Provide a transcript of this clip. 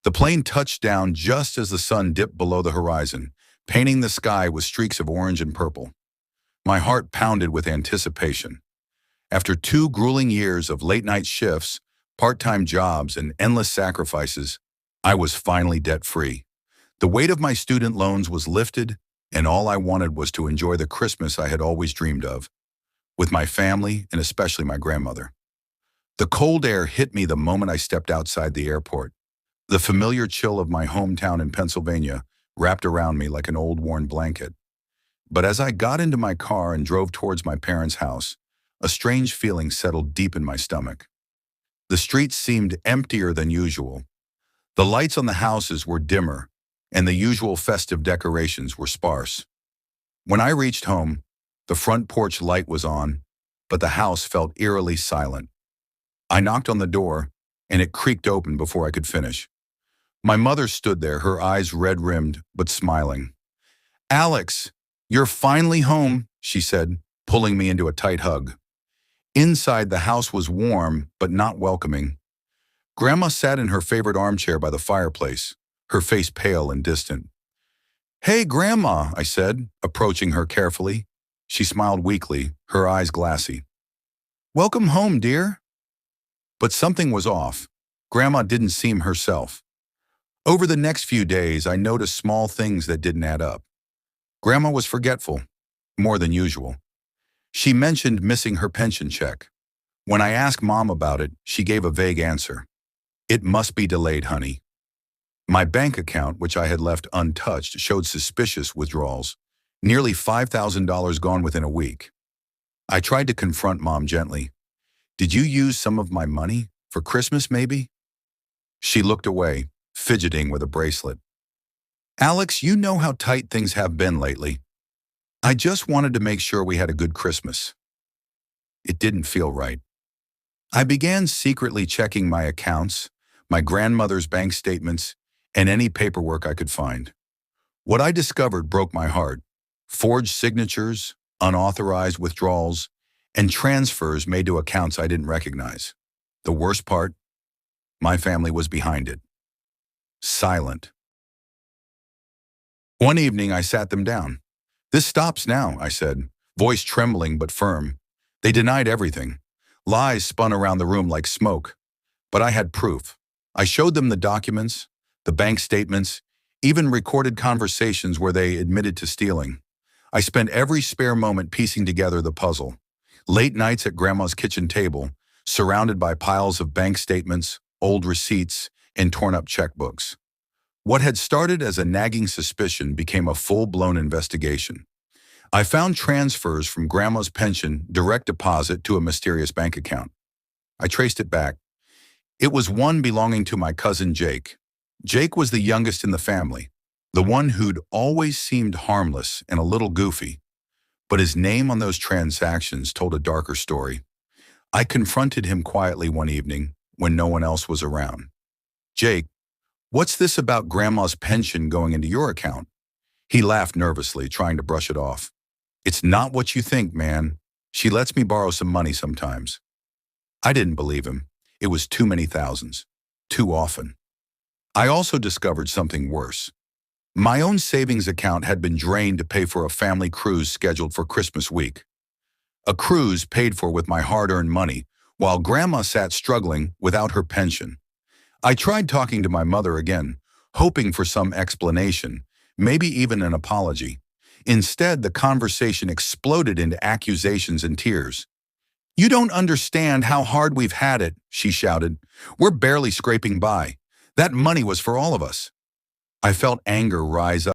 The plane touched down just as the sun dipped below the horizon, painting the sky with streaks of orange and purple. My heart pounded with anticipation. After 2 grueling years of late-night shifts, part-time jobs, and endless sacrifices, I was finally debt-free. The weight of my student loans was lifted, and all I wanted was to enjoy the Christmas I had always dreamed of, with my family and especially my grandmother. The cold air hit me the moment I stepped outside the airport. The familiar chill of my hometown in Pennsylvania wrapped around me like an old worn blanket. But as I got into my car and drove towards my parents' house, a strange feeling settled deep in my stomach. The streets seemed emptier than usual. The lights on the houses were dimmer, and the usual festive decorations were sparse. When I reached home, the front porch light was on, but the house felt eerily silent. I knocked on the door, and it creaked open before I could finish. My mother stood there, her eyes red-rimmed but smiling. "Alex, you're finally home," she said, pulling me into a tight hug. Inside, the house was warm but not welcoming. Grandma sat in her favorite armchair by the fireplace, her face pale and distant. "Hey, Grandma," I said, approaching her carefully. She smiled weakly, her eyes glassy. "Welcome home, dear." But something was off. Grandma didn't seem herself. Over the next few days, I noticed small things that didn't add up. Grandma was forgetful, more than usual. She mentioned missing her pension check. When I asked Mom about it, she gave a vague answer. "It must be delayed, honey." My bank account, which I had left untouched, showed suspicious withdrawals, nearly $5,000 gone within a week. I tried to confront Mom gently. "Did you use some of my money? For Christmas, maybe?" She looked away, fidgeting with a bracelet. "Alex, you know how tight things have been lately. I just wanted to make sure we had a good Christmas." It didn't feel right. I began secretly checking my accounts, my grandmother's bank statements, and any paperwork I could find. What I discovered broke my heart. Forged signatures, unauthorized withdrawals, and transfers made to accounts I didn't recognize. The worst part? My family was behind it. Silent. One evening, I sat them down. "This stops now," I said, voice trembling but firm. They denied everything. Lies spun around the room like smoke. But I had proof. I showed them the documents, the bank statements, even recorded conversations where they admitted to stealing. I spent every spare moment piecing together the puzzle. Late nights at Grandma's kitchen table, surrounded by piles of bank statements, old receipts, and torn-up checkbooks. What had started as a nagging suspicion became a full-blown investigation. I found transfers from Grandma's pension direct deposit to a mysterious bank account. I traced it back. It was one belonging to my cousin Jake. Jake was the youngest in the family, the one who'd always seemed harmless and a little goofy. But his name on those transactions told a darker story. I confronted him quietly one evening when no one else was around. "Jake, what's this about Grandma's pension going into your account?" He laughed nervously, trying to brush it off. "It's not what you think, man. She lets me borrow some money sometimes." I didn't believe him. It was too many thousands. Too often. I also discovered something worse. My own savings account had been drained to pay for a family cruise scheduled for Christmas week. A cruise paid for with my hard-earned money, while Grandma sat struggling without her pension. I tried talking to my mother again, hoping for some explanation, maybe even an apology. Instead, the conversation exploded into accusations and tears. "You don't understand how hard we've had it," she shouted. "We're barely scraping by. That money was for all of us." I felt anger rise up.